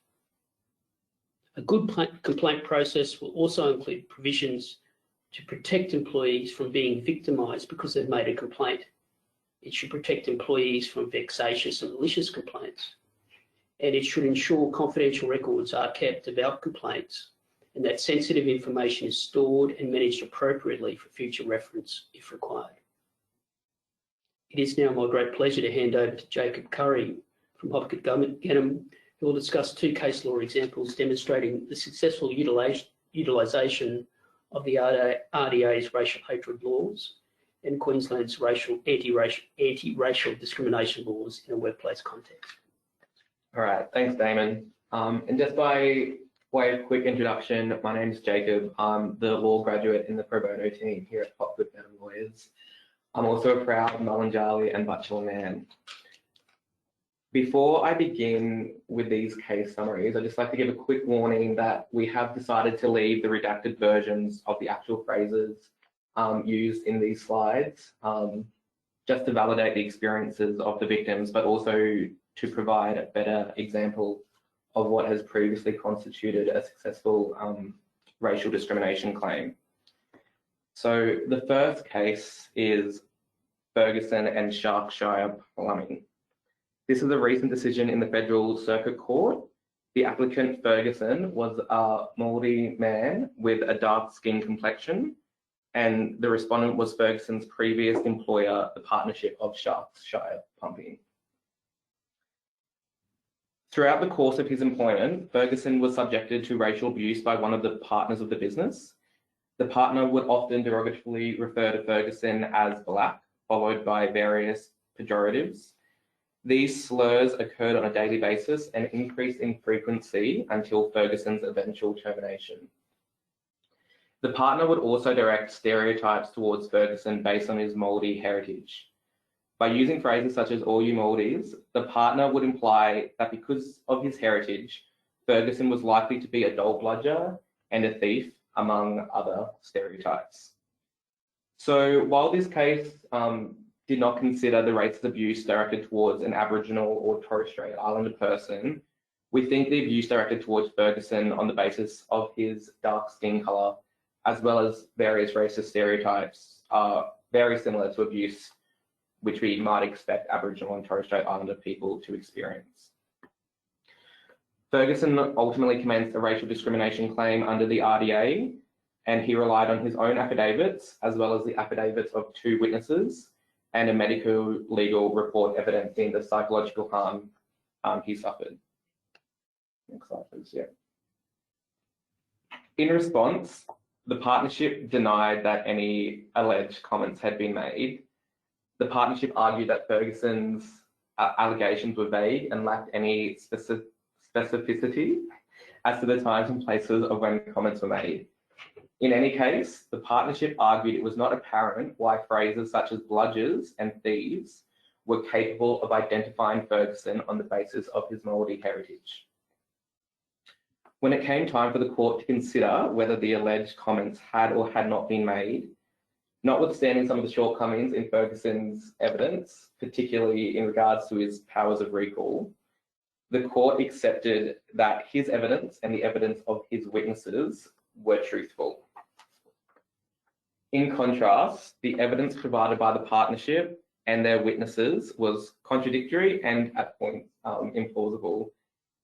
Speaker 4: A good complaint process will also include provisions to protect employees from being victimised because they've made a complaint. It should protect employees from vexatious and malicious complaints. And it should ensure confidential records are kept about complaints and that sensitive information is stored and managed appropriately for future reference if required. It is now my great pleasure to hand over to Jacob Curry from Hopkett Ganam, who will discuss two case law examples demonstrating the successful utilisation of the RDA's racial hatred laws and Queensland's anti-racial discrimination laws in a workplace context.
Speaker 5: All right, thanks, Damon. And just by way of quick introduction, my name is Jacob. I'm the law graduate in the pro bono team here at Hopkett Ganam Lawyers. I'm also a proud Malanjali and Bachelor man. Before I begin with these case summaries, I'd just like to give a quick warning that we have decided to leave the redacted versions of the actual phrases used in these slides, just to validate the experiences of the victims, but also to provide a better example of what has previously constituted a successful racial discrimination claim. So the first case is Ferguson and Sharkshire Plumbing. This is a recent decision in the Federal Circuit Court. The applicant, Ferguson, was a Māori man with a dark skin complexion, and the respondent was Ferguson's previous employer, the partnership of Sharkshire Pumping. Throughout the course of his employment, Ferguson was subjected to racial abuse by one of the partners of the business. The partner would often derogatorily refer to Ferguson as black, followed by various pejoratives. These slurs occurred on a daily basis and increased in frequency until Ferguson's eventual termination. The partner would also direct stereotypes towards Ferguson based on his Māori heritage. By using phrases such as "all you Māoris," the partner would imply that because of his heritage, Ferguson was likely to be a dole bludger and a thief, among other stereotypes. So while this case did not consider the racist abuse directed towards an Aboriginal or Torres Strait Islander person, we think the abuse directed towards Ferguson on the basis of his dark skin colour, as well as various racist stereotypes, are very similar to abuse which we might expect Aboriginal and Torres Strait Islander people to experience. Ferguson ultimately commenced a racial discrimination claim under the RDA, and he relied on his own affidavits, as well as the affidavits of 2 witnesses, and a medical legal report evidencing the psychological harm he suffered. Next slide, please. Yeah. In response, the partnership denied that any alleged comments had been made. The partnership argued that Ferguson's allegations were vague and lacked any specificity as to the times and places of when comments were made. In any case, the partnership argued it was not apparent why phrases such as bludgers and thieves were capable of identifying Ferguson on the basis of his Māori heritage. When it came time for the court to consider whether the alleged comments had or had not been made, notwithstanding some of the shortcomings in Ferguson's evidence, particularly in regards to his powers of recall, the court accepted that his evidence and the evidence of his witnesses were truthful. In contrast, the evidence provided by the partnership and their witnesses was contradictory and at points implausible.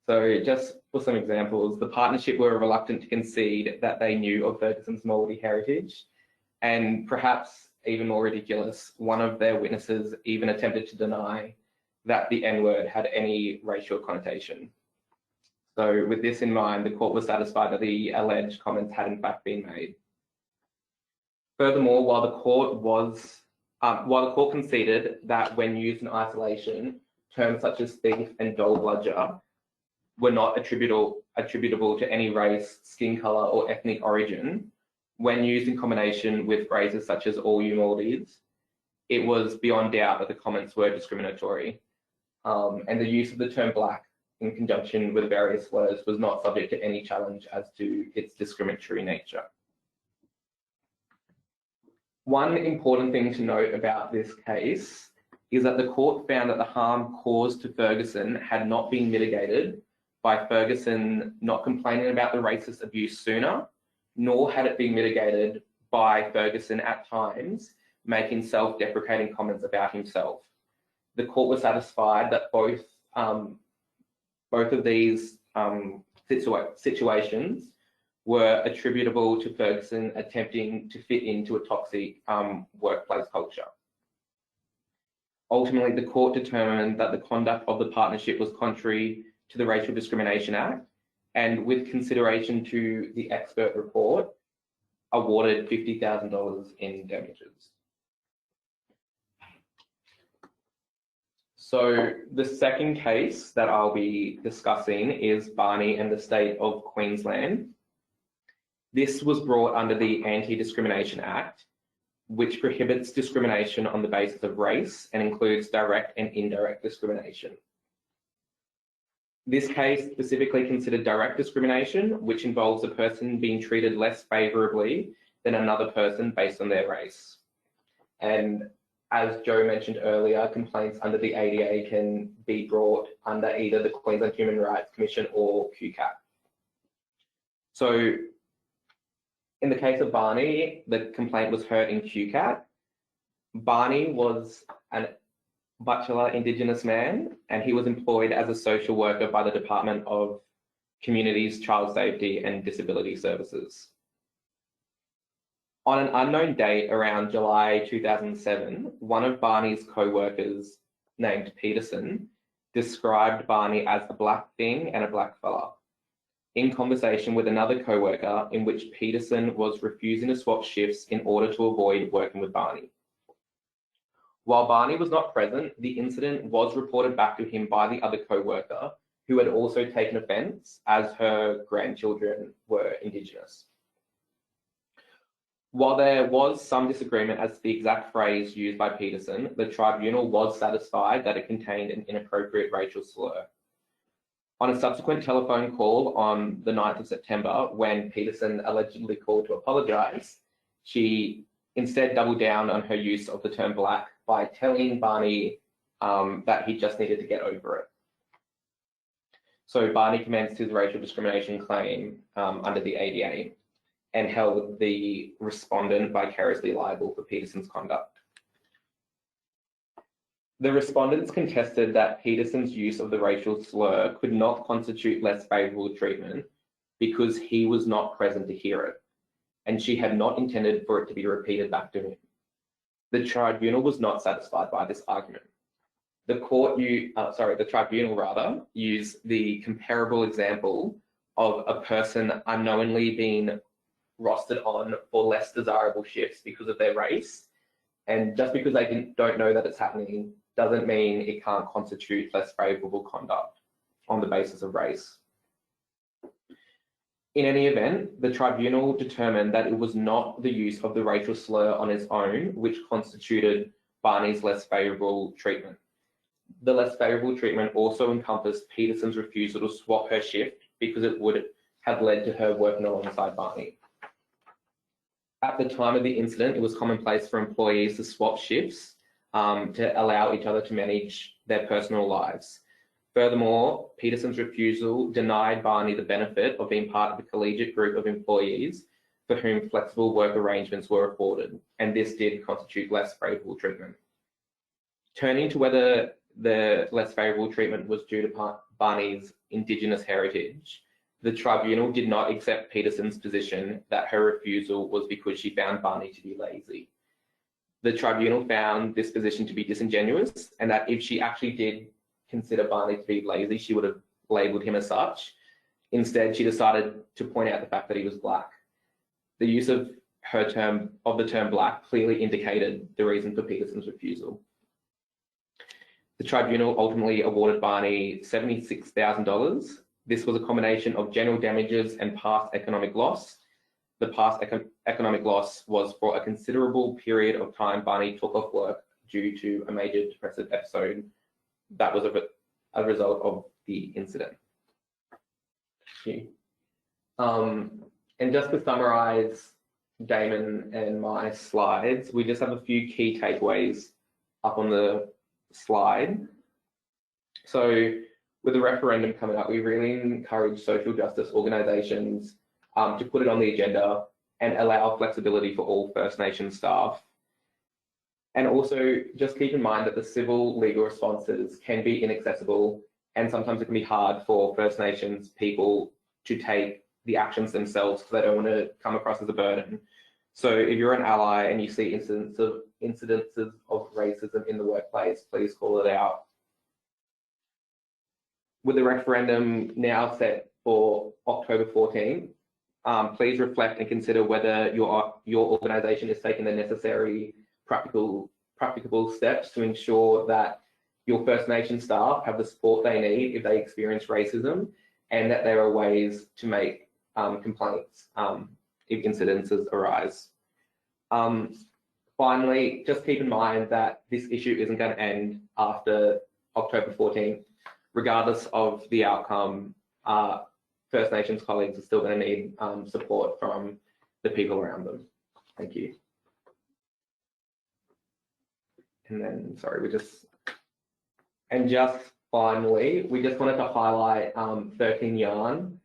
Speaker 5: So just for some examples, the partnership were reluctant to concede that they knew of Ferguson's Māori heritage, and perhaps even more ridiculous, one of their witnesses even attempted to deny that the N-word had any racial connotation. So with this in mind, the court was satisfied that the alleged comments had in fact been made. Furthermore, while the court conceded that when used in isolation, terms such as thief and dole bludger were not attributable to any race, skin colour or ethnic origin, when used in combination with phrases such as "all you Māoris," it was beyond doubt that the comments were discriminatory. And the use of the term black in conjunction with various slurs was not subject to any challenge as to its discriminatory nature. One important thing to note about this case is that the court found that the harm caused to Ferguson had not been mitigated by Ferguson not complaining about the racist abuse sooner, nor had it been mitigated by Ferguson at times making self-deprecating comments about himself. The court was satisfied that both of these situations were attributable to Ferguson attempting to fit into a toxic workplace culture. Ultimately, the court determined that the conduct of the partnership was contrary to the Racial Discrimination Act, and with consideration to the expert report, awarded $50,000 in damages. So the second case that I'll be discussing is Barney and the State of Queensland. This was brought under the Anti-Discrimination Act, which prohibits discrimination on the basis of race and includes direct and indirect discrimination. This case specifically considered direct discrimination, which involves a person being treated less favourably than another person based on their race. And as Joe mentioned earlier, complaints under the ADA can be brought under either the Queensland Human Rights Commission or QCAP. So in the case of Barney, the complaint was heard in QCAT. Barney was a bachelor Indigenous man, and he was employed as a social worker by the Department of Communities, Child Safety and Disability Services. On an unknown date around July 2007, one of Barney's co-workers named Peterson described Barney as a black thing and a black fella, in conversation with another co-worker in which Peterson was refusing to swap shifts in order to avoid working with Barney. While Barney was not present, the incident was reported back to him by the other co-worker, who had also taken offence as her grandchildren were Indigenous. While there was some disagreement as to the exact phrase used by Peterson, the tribunal was satisfied that it contained an inappropriate racial slur. On a subsequent telephone call on the 9th of September, when Peterson allegedly called to apologise, she instead doubled down on her use of the term black by telling Barney that he just needed to get over it. So Barney commenced his racial discrimination claim under the ADA and held the respondent vicariously liable for Peterson's conduct. The respondents contested that Peterson's use of the racial slur could not constitute less favourable treatment because he was not present to hear it, and she had not intended for it to be repeated back to him. The tribunal was not satisfied by this argument. The tribunal used the comparable example of a person unknowingly being rostered on for less desirable shifts because of their race. And just because they don't know that it's happening doesn't mean it can't constitute less favourable conduct on the basis of race. In any event, the tribunal determined that it was not the use of the racial slur on its own which constituted Barney's less favourable treatment. The less favourable treatment also encompassed Peterson's refusal to swap her shift because it would have led to her working alongside Barney. At the time of the incident, it was commonplace for employees to swap shifts to allow each other to manage their personal lives. Furthermore, Peterson's refusal denied Barney the benefit of being part of a collegiate group of employees for whom flexible work arrangements were afforded, and this did constitute less favourable treatment. Turning to whether the less favourable treatment was due to Barney's Indigenous heritage, the tribunal did not accept Peterson's position that her refusal was because she found Barney to be lazy. The tribunal found this position to be disingenuous, and that if she actually did consider Barney to be lazy, she would have labelled him as such. Instead, she decided to point out the fact that he was black. The use of the term black clearly indicated the reason for Peterson's refusal. The tribunal ultimately awarded Barney $76,000. This was a combination of general damages and past economic loss. The past economic loss was for a considerable period of time Barney took off work due to a major depressive episode that was a result of the incident. And just to summarise Damon and my slides, we just have a few key takeaways up on the slide. So with the referendum coming up, we really encourage social justice organisations to put it on the agenda and allow flexibility for all First Nations staff. And also just keep in mind that the civil legal responses can be inaccessible, and sometimes it can be hard for First Nations people to take the actions themselves because they don't want to come across as a burden. So if you're an ally and you see incidences of racism in the workplace, please call it out. With the referendum now set for October 14th, please reflect and consider whether your organisation is taking the necessary practicable steps to ensure that your First Nation staff have the support they need if they experience racism, and that there are ways to make complaints if incidences arise. Finally, just keep in mind that this issue isn't going to end after October 14th. Regardless of the outcome, First Nations colleagues are still going to need support from the people around them. Thank you. And then, sorry, just finally, we just wanted to highlight 13 Yarn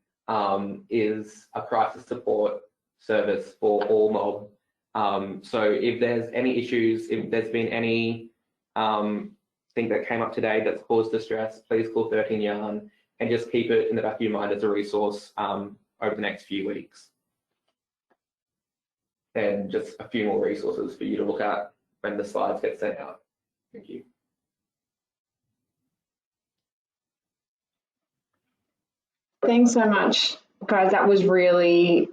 Speaker 5: is a crisis support service for all mob. So if there's any issues, if there's been any thing that came up today that's caused distress, please call 13 Yarn and just keep it in the back of your mind as a resource over the next few weeks. And just a few more resources for you to look at when the slides get sent out. Thank you.
Speaker 1: Thanks so much, guys. That was really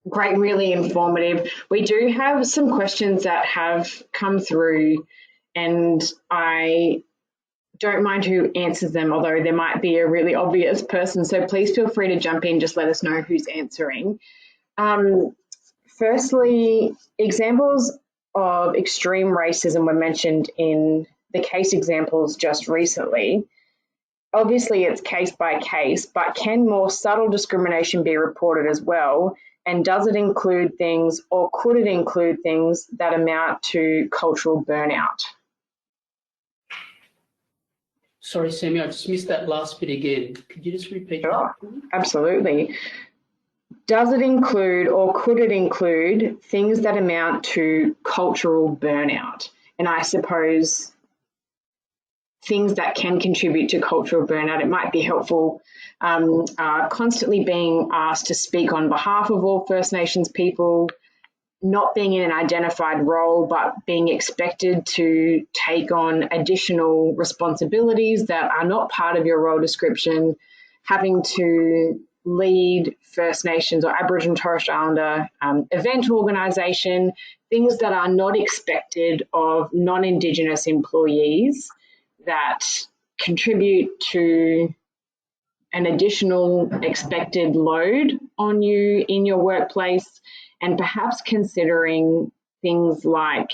Speaker 1: great, really informative. We do have some questions that have come through, and I don't mind who answers them, although there might be a really obvious person. So please feel free to jump in, just let us know who's answering. Firstly, examples of extreme racism were mentioned in the case examples just recently. Obviously, it's case by case, but can more subtle discrimination be reported as well? And does it include things, or could it include things that amount to cultural burnout?
Speaker 4: Sorry, Sammy, I just missed that last bit again. Could you just repeat
Speaker 1: Sure,
Speaker 4: that?
Speaker 1: absolutely. Does it include, or could it include, things that amount to cultural burnout? And I suppose things that can contribute to cultural burnout, it might be helpful constantly being asked to speak on behalf of all First Nations people, not being in an identified role, but being expected to take on additional responsibilities that are not part of your role description, having to lead First Nations or Aboriginal Torres Strait Islander event organisation, things that are not expected of non-Indigenous employees that contribute to an additional expected load on you in your workplace, and perhaps considering things like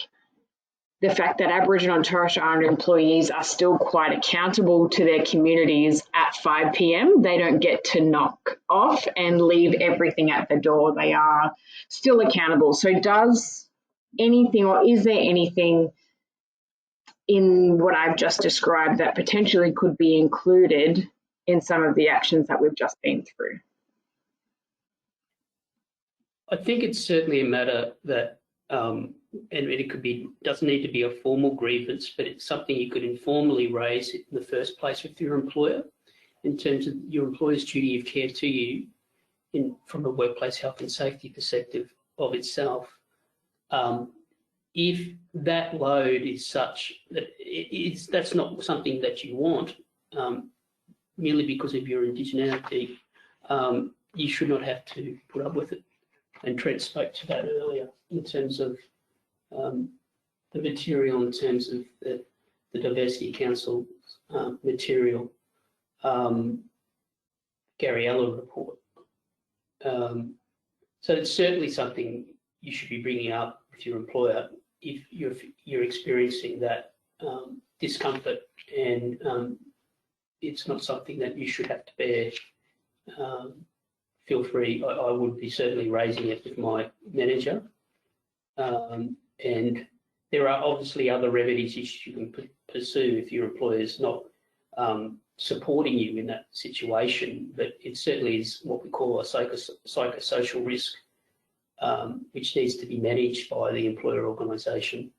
Speaker 1: the fact that Aboriginal and Torres Strait Islander employees are still quite accountable to their communities at 5 p.m. They don't get to knock off and leave everything at the door. They are still accountable. So does anything, or is there anything in what I've just described that potentially could be included in some of the actions that we've just been through?
Speaker 4: I think it's certainly a matter that, and it could be, doesn't need to be a formal grievance, but it's something you could informally raise in the first place with your employer in terms of your employer's duty of care to you from a workplace health and safety perspective of itself. If that load is such that that's not something that you want, merely because of your indigeneity, you should not have to put up with it. And Trent spoke to that earlier in terms of the material, in terms of the Diversity Council material, Gary Eller report. So it's certainly something you should be bringing up with your employer if you're experiencing that discomfort, and it's not something that you should have to bear. Feel free. I would be certainly raising it with my manager, and there are obviously other remedies you can pursue if your employer is not supporting you in that situation, but it certainly is what we call a psychosocial risk, which needs to be managed by the employer organisation.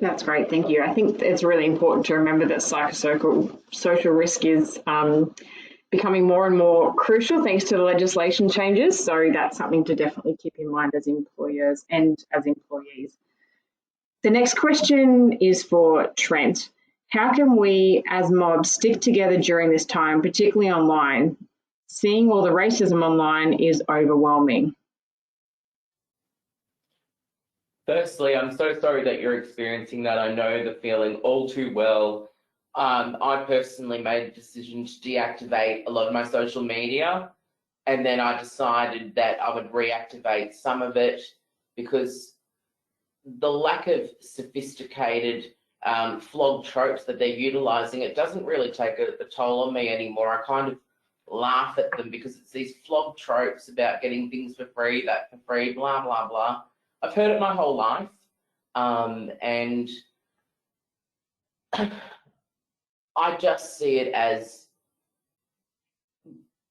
Speaker 1: That's great, thank you. I think it's really important to remember that psychosocial risk is becoming more and more crucial thanks to the legislation changes. So that's something to definitely keep in mind as employers and as employees. The next question is for Trent. How can we as mobs stick together during this time, particularly online? Seeing all the racism online is overwhelming.
Speaker 2: Firstly, I'm so sorry that you're experiencing that. I know the feeling all too well. I personally made a decision to deactivate a lot of my social media, and then I decided that I would reactivate some of it because the lack of sophisticated flog tropes that they're utilising, it doesn't really take a toll on me anymore. I kind of laugh at them because it's these flog tropes about getting things for free, that for free, blah, blah, blah. I've heard it my whole life, and I just see it as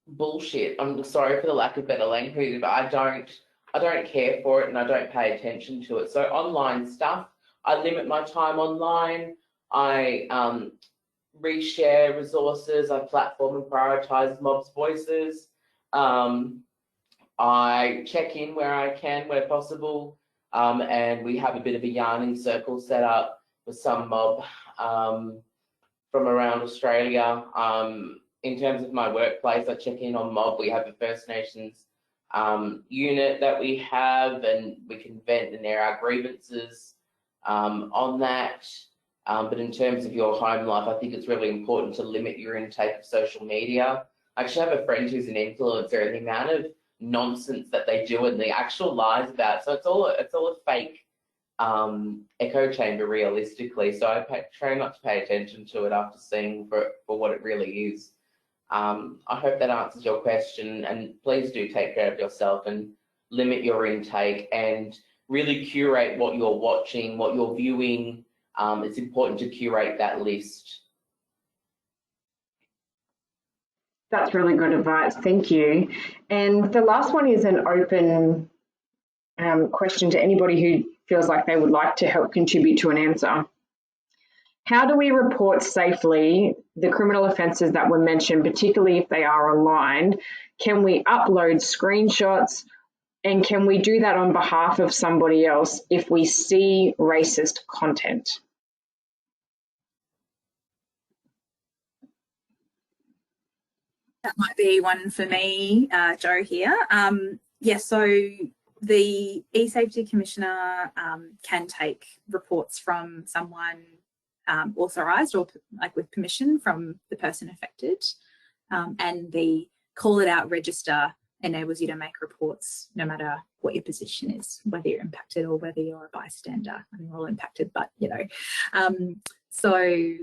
Speaker 2: bullshit. I'm sorry for the lack of better language, but I don't care for it and I don't pay attention to it. So online stuff, I limit my time online. I reshare resources. I platform and prioritize mobs' voices. I check in where I can, where possible, and we have a bit of a yarning circle set up with some mob from around Australia. In terms of my workplace, I check in on mob. We have a First Nations unit that we have, and we can vent and air our grievances on that. But in terms of your home life, I think it's really important to limit your intake of social media. I actually have a friend who's an influencer, and the amount of nonsense that they do and the actual lies about it. So it's all a fake echo chamber, realistically. So I try not to pay attention to it after seeing for what it really is. I hope that answers your question, and please do take care of yourself and limit your intake and really curate what you're watching, what you're viewing. It's important to curate that list.
Speaker 1: That's really good advice. Thank you. And the last one is an open question to anybody who feels like they would like to help contribute to an answer. How do we report safely the criminal offences that were mentioned, particularly if they are online? Can we upload screenshots, and can we do that on behalf of somebody else if we see racist content?
Speaker 3: That might be one for me, Joe here. Yes, so the eSafety Commissioner can take reports from someone authorised or like with permission from the person affected, and the Call It Out register enables you to make reports no matter what your position is, whether you're impacted or whether you're a bystander. I mean, we're all impacted, but you know. So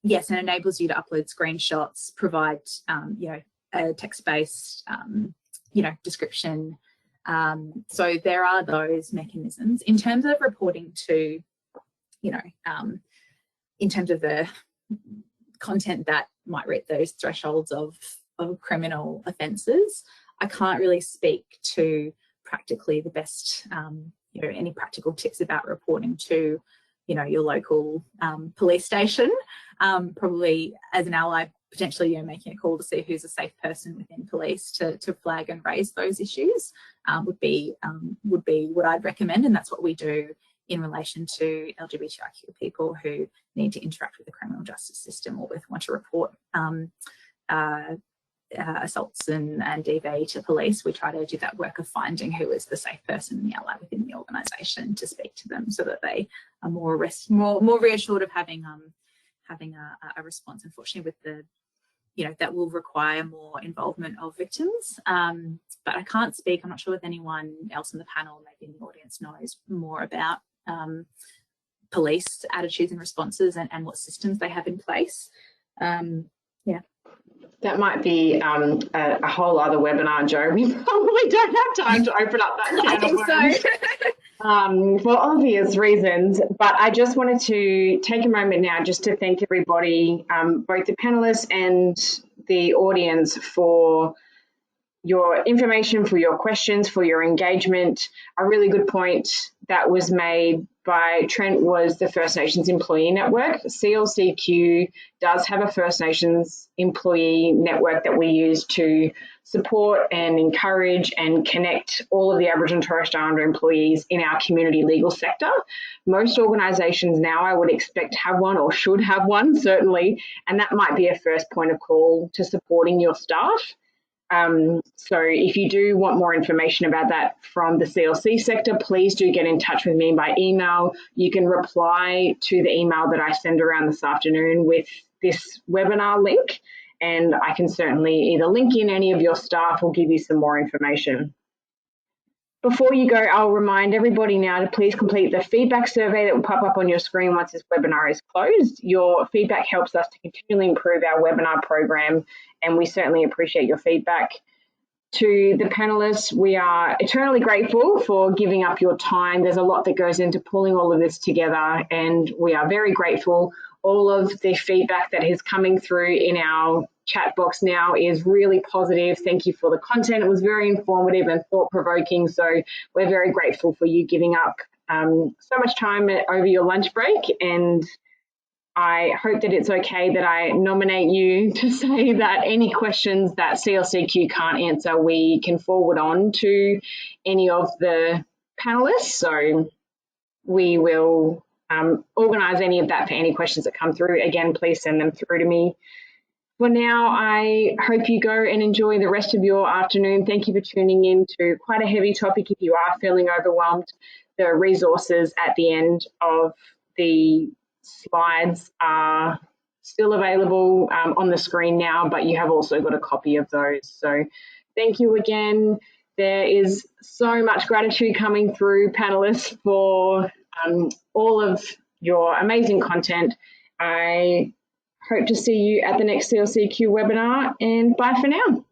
Speaker 3: yes, and enables you to upload screenshots, provide you know, a text-based you know, description. So there are those mechanisms. In terms of reporting to, you know, in terms of the content that might reach those thresholds of criminal offences, I can't really speak to practically the best, you know, any practical tips about reporting to, you know, your local police station. Probably as an ally, potentially, you know, making a call to see who's a safe person within police to flag and raise those issues would be what I'd recommend, and that's what we do in relation to LGBTIQ people who need to interact with the criminal justice system or want to report assaults and DV to police. We try to do that work of finding who is the safe person and the ally within the organisation to speak to them, so that they are more reassured of having a response. Unfortunately, with the, you know, that will require more involvement of victims. But I can't speak. I'm not sure if anyone else in the panel, maybe in the audience, knows more about police attitudes and responses and what systems they have in place. Yeah.
Speaker 1: That might be a whole other webinar, Joe. We probably don't have time to open up that can of worms. So. For obvious reasons, but I just wanted to take a moment now just to thank everybody, both the panelists and the audience, for your information, for your questions, for your engagement. A really good point that was made by Trent was the First Nations Employee Network. CLCQ does have a First Nations employee network that we use to support and encourage and connect all of the Aboriginal and Torres Strait Islander employees in our community legal sector. Most organisations now, I would expect, have one or should have one, certainly, and that might be a first point of call to supporting your staff. So if you do want more information about that from the CLC sector, please do get in touch with me by email. You can reply to the email that I send around this afternoon with this webinar link, and I can certainly either link in any of your staff or give you some more information. Before you go, I'll remind everybody now to please complete the feedback survey that will pop up on your screen once this webinar is closed. Your feedback helps us to continually improve our webinar program, and we certainly appreciate your feedback. To the panelists, we are eternally grateful for giving up your time. There's a lot that goes into pulling all of this together, and we are very grateful. All of the feedback that is coming through in our chat box now is really positive. Thank you for the content. It was very informative and thought-provoking, so we're very grateful for you giving up so much time over your lunch break, and I hope that it's okay that I nominate you to say that any questions that CLCQ can't answer, we can forward on to any of the panelists. So we will organise any of that for any questions that come through. Again, please send them through to me. For now, I hope you go and enjoy the rest of your afternoon. Thank you for tuning in to quite a heavy topic. If you are feeling overwhelmed, the resources at the end of the slides are still available on the screen now, but you have also got a copy of those. So thank you again. There is so much gratitude coming through, panelists, for all of your amazing content. I hope to see you at the next CLCQ webinar, and bye for now.